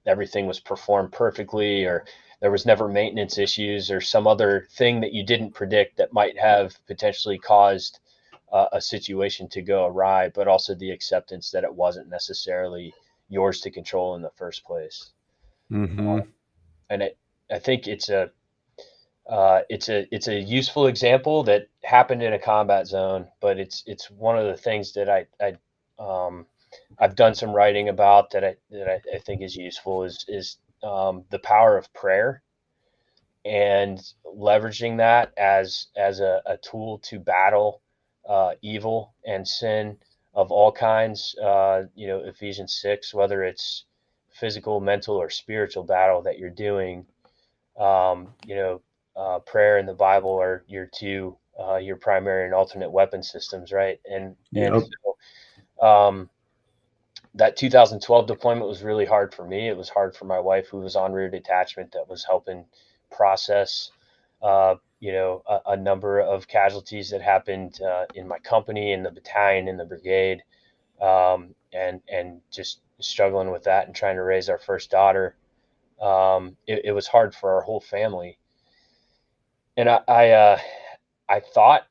everything was performed perfectly, or there was never maintenance issues or some other thing that you didn't predict that might have potentially caused a situation to go awry, but also the acceptance that it wasn't necessarily yours to control in the first place. And I think it's a useful example that happened in a combat zone, but it's one of the things that I've done some writing about that I think is useful, is the power of prayer, and leveraging that as a tool to battle evil and sin of all kinds. Ephesians 6, whether it's physical, mental, or spiritual battle that you're doing, prayer and the Bible are your primary and alternate weapon systems, right? So, that 2012 deployment was really hard for me. It was hard for my wife, who was on rear detachment, that was helping process, a number of casualties that happened in my company, in the battalion, in the brigade, and just struggling with that and trying to raise our first daughter. It was hard for our whole family. And I thought,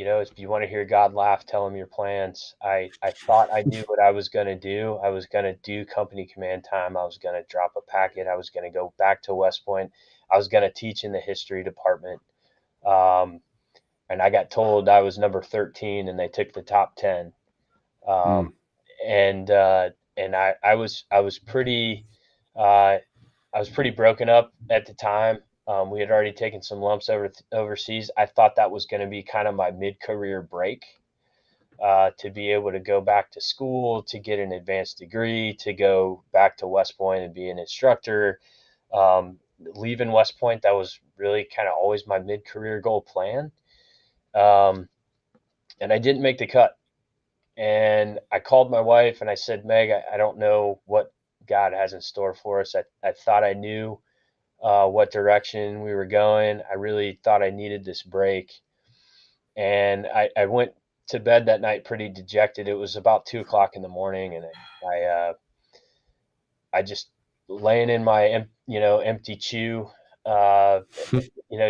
if you want to hear God laugh, tell him your plans. I thought I knew what I was going to do. I was going to do company command time. I was going to drop a packet. I was going to go back to West Point. I was going to teach in the history department. And I got told I was number 13 and they took the top 10. And I was pretty broken up at the time. We had already taken some lumps overseas. I thought that was going to be kind of my mid-career break, to be able to go back to school, to get an advanced degree, to go back to West Point and be an instructor. Leaving West Point, that was really kind of always my mid-career goal plan. And I didn't make the cut. And I called my wife and I said, Meg, I don't know what God has in store for us. I thought I knew what direction we were going. I really thought I needed this break. And I went to bed that night pretty dejected. It was about 2:00 in the morning, and I just laying in my empty chew,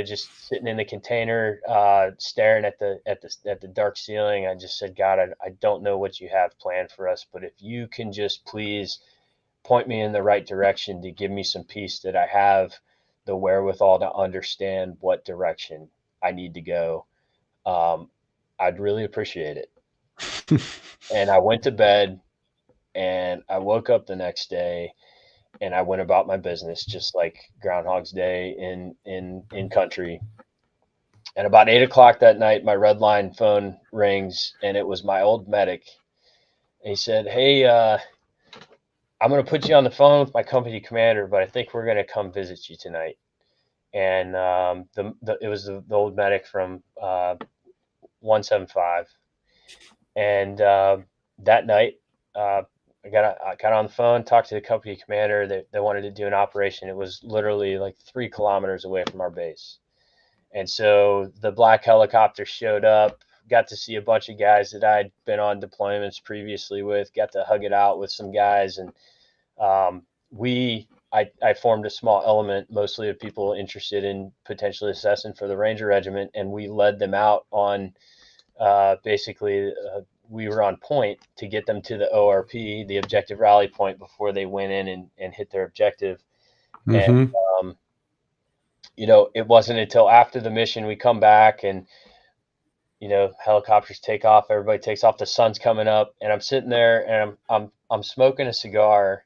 just sitting in the container, staring at the dark ceiling. I just said, God, I don't know what you have planned for us, but if you can just please point me in the right direction to give me some peace, that I have the wherewithal to understand what direction I need to go, I'd really appreciate it. And I went to bed, and I woke up the next day, and I went about my business just like Groundhog's Day in country. And about 8 o'clock that night, my red line phone rings, and it was my old medic. And he said, "Hey, I'm going to put you on the phone with my company commander, but I think we're going to come visit you tonight." And it was the old medic from 175. And that night, I got on the phone, talked to the company commander. They wanted to do an operation. It was literally like 3 kilometers away from our base. And so the black helicopter showed up, got to see a bunch of guys that I'd been on deployments previously with, got to hug it out with some guys. And I formed a small element, mostly of people interested in potentially assessing for the Ranger Regiment. And we led them out on we were on point to get them to the ORP, the objective rally point, before they went in and hit their objective. Mm-hmm. And, it wasn't until after the mission we come back, and, helicopters take off, everybody takes off, the sun's coming up, and I'm sitting there, and I'm smoking a cigar,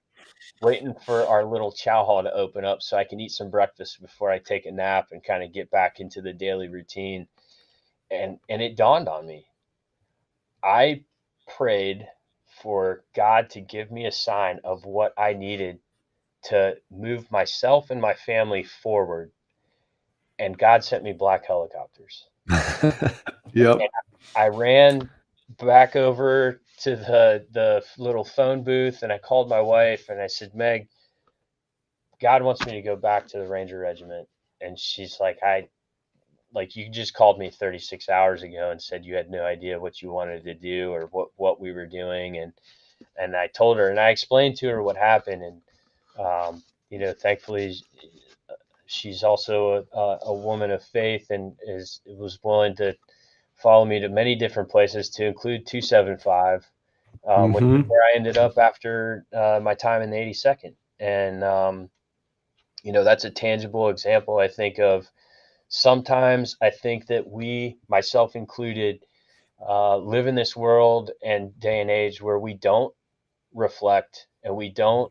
waiting for our little chow hall to open up so I can eat some breakfast before I take a nap and kind of get back into the daily routine. And it dawned on me. I prayed for God to give me a sign of what I needed to move myself and my family forward. And God sent me black helicopters. Yep. And I ran back over to the little phone booth, and I called my wife, and I said, "Meg, God wants me to go back to the Ranger Regiment." And she's like, you just called me 36 hours ago and said you had no idea what you wanted to do or what we were doing. And I told her, and I explained to her what happened. And, thankfully she's also a woman of faith, and was willing to follow me to many different places, to include 275, which is where I ended up after my time in the 82nd. And, that's a tangible example, I think, of sometimes I think that we, myself included, live in this world and day and age where we don't reflect, and we don't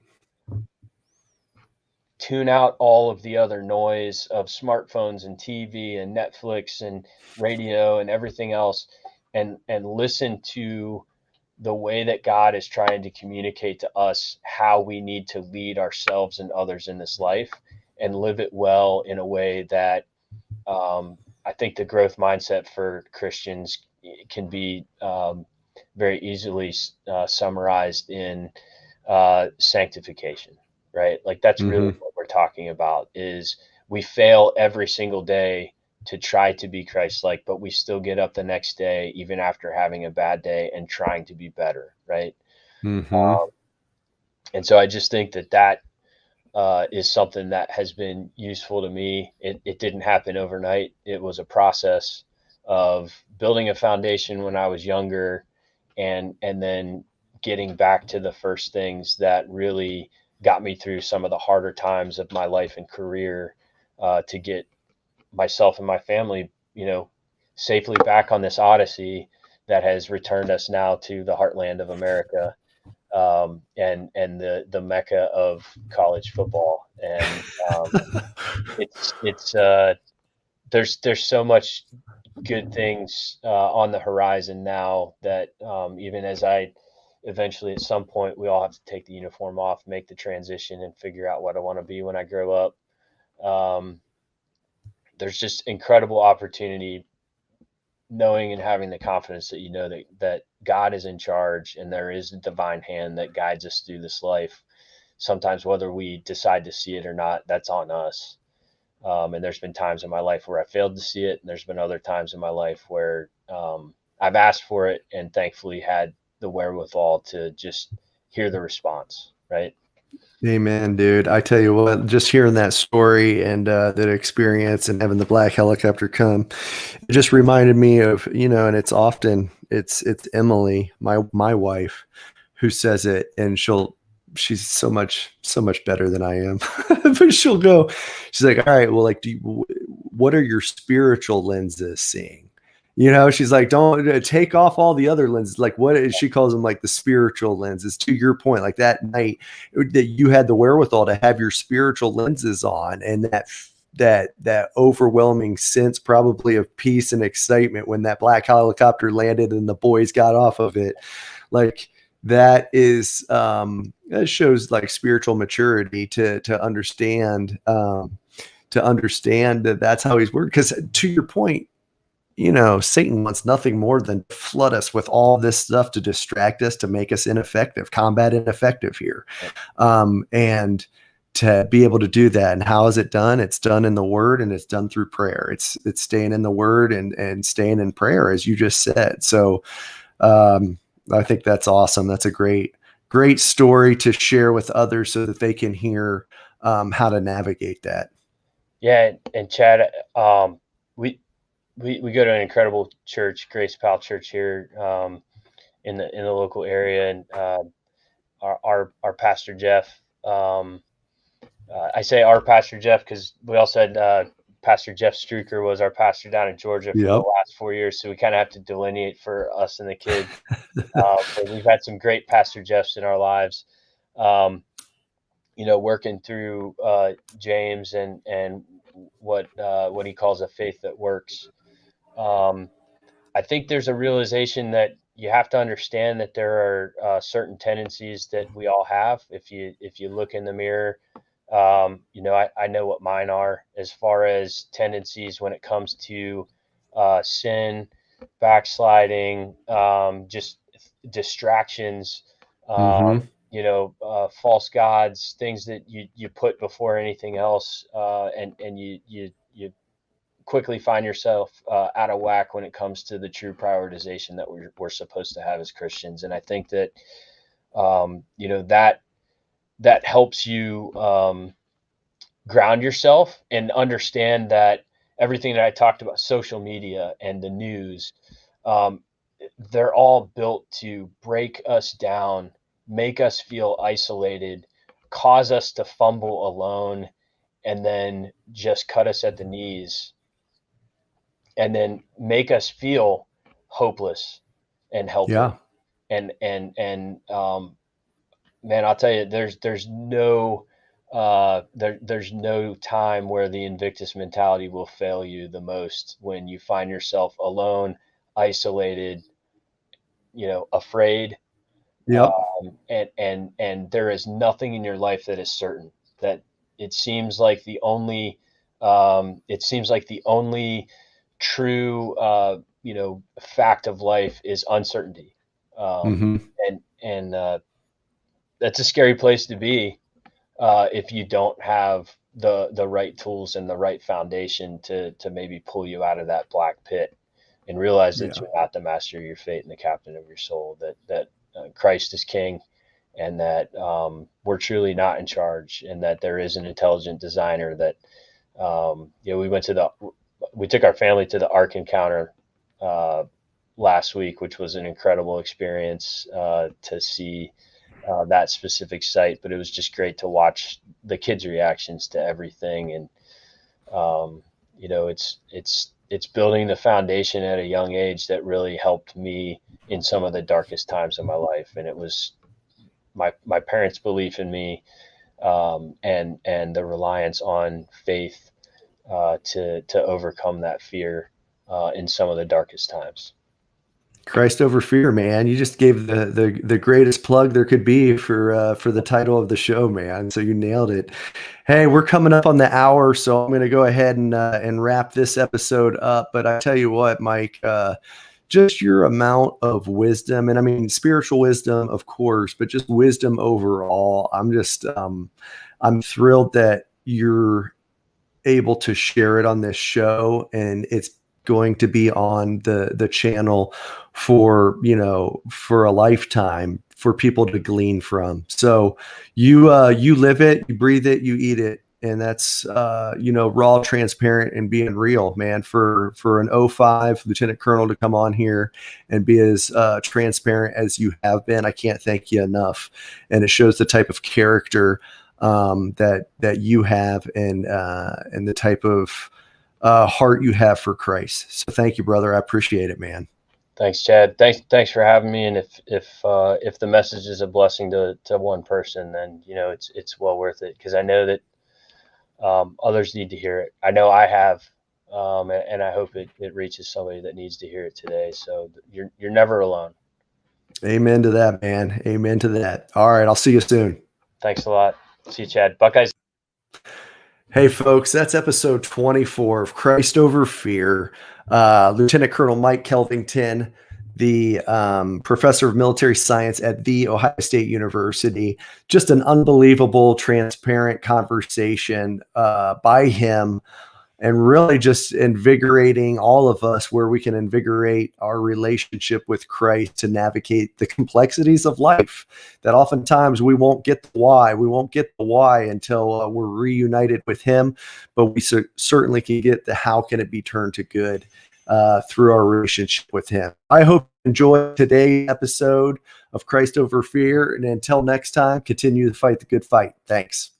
tune out all of the other noise of smartphones and TV and Netflix and radio and everything else, and listen to the way that God is trying to communicate to us how we need to lead ourselves and others in this life, and live it well in a way that I think the growth mindset for Christians can be very easily summarized in sanctification, right? Like that's really what we're talking about. Is we fail every single day to try to be Christ-like, but we still get up the next day, even after having a bad day, and trying to be better, right? And so I just think that is something that has been useful to me. It didn't happen overnight. It was a process of building a foundation when I was younger, and then getting back to the first things that really got me through some of the harder times of my life and career, to get myself and my family, safely back on this odyssey that has returned us now to the heartland of America, and the mecca of college football. And there's so much good things on the horizon now, that even as I eventually, at some point, we all have to take the uniform off, make the transition, and figure out what I want to be when I grow up. There's just incredible opportunity, knowing and having the confidence that that God is in charge, and there is a divine hand that guides us through this life. Sometimes, whether we decide to see it or not, that's on us. And there's been times in my life where I failed to see it, and there's been other times in my life where I've asked for it, and thankfully had the wherewithal to just hear the response, right? Amen, dude. I tell you what, just hearing that story and that experience and having the black helicopter come, it just reminded me of, and it's Emily, my wife, who says it, and she's so much better than I am. But she's like, all right, well, like, what are your spiritual lenses seeing? She's like, don't take off all the other lenses. Like, she calls them like the spiritual lenses. To your point, like that night that you had the wherewithal to have your spiritual lenses on, and that overwhelming sense probably of peace and excitement when that black helicopter landed and the boys got off of it. Like, that shows like spiritual maturity to understand that that's how he's worked. Because to your point, Satan wants nothing more than to flood us with all this stuff to distract us, to make us combat ineffective here. And to be able to do that. And how is it done? It's done in the word, and it's done through prayer. It's staying in the word and staying in prayer, as you just said. So I think that's awesome. That's a great story to share with others so that they can hear how to navigate that. Yeah. And Chad, we go to an incredible church, Grace Pal Church here in the local area, and our pastor Jeff. I say our pastor Jeff because we also had Pastor Jeff Struker was our pastor down in Georgia for the last 4 years, so we kind of have to delineate for us and the kids. But we've had some great Pastor Jeffs in our lives. Working through James and what he calls a faith that works. I think there's a realization that you have to understand that there are certain tendencies that we all have. If you look in the mirror, I know what mine are as far as tendencies when it comes to sin, backsliding, just distractions, false gods, things that you put before anything else, and you quickly find yourself out of whack when it comes to the true prioritization that we're supposed to have as Christians. And I think that that helps you ground yourself and understand that everything that I talked about, social media and the news, they're all built to break us down, make us feel isolated, cause us to fumble alone, and then just cut us at the knees, and then make us feel hopeless and helpless. Yeah. And man, I'll tell you, there's no time where the Invictus mentality will fail you the most, when you find yourself alone, isolated, afraid. Yep. And there is nothing in your life that is certain. That it seems like the only true fact of life is uncertainty. And that's a scary place to be if you don't have the right tools and the right foundation to maybe pull you out of that black pit, and realize that you're not the master of your fate and the captain of your soul, that Christ is king, and that we're truly not in charge, and that there is an intelligent designer. That we took our family to the Ark Encounter last week, which was an incredible experience to see that specific site. But it was just great to watch the kids' reactions to everything. And it's building the foundation at a young age that really helped me in some of the darkest times of my life. And it was my parents' belief in me, and the reliance on faith to overcome that fear in some of the darkest times. Christ over fear, man. You just gave the greatest plug there could be for the title of the show, man. So you nailed it. Hey, we're coming up on the hour, so I'm going to go ahead and wrap this episode up. But I tell you what, Mike, just your amount of wisdom, and I mean spiritual wisdom, of course, but just wisdom overall. I'm thrilled that you're able to share it on this show, and it's going to be on the channel for a lifetime for people to glean from. So you live it, you breathe it, you eat it. And that's, raw, transparent, and being real, man. For an 05 lieutenant colonel to come on here and be as transparent as you have been, I can't thank you enough. And it shows the type of character that you have, and the type of heart you have for Christ. So thank you, brother. I appreciate it, man. Thanks, Chad. Thanks for having me. And if the message is a blessing to one person, then it's well worth it, because I know that others need to hear it. I know I have, and I hope it reaches somebody that needs to hear it today. So you're never alone. Amen to that, man. Amen to that. All right. I'll see you soon. Thanks a lot. See you, Chad. Buckeyes. Hey, folks, that's episode 24 of Christ Over Fear. Lieutenant Colonel Mike Kelvington, the professor of military science at the Ohio State University. Just an unbelievable, transparent conversation by him, and really just invigorating all of us, where we can invigorate our relationship with Christ to navigate the complexities of life, that oftentimes we won't get the why. We won't get the why until we're reunited with him, but we certainly can get the how can it be turned to good through our relationship with him. I hope you enjoyed today's episode of Christ Over Fear. And until next time, continue to fight the good fight. Thanks.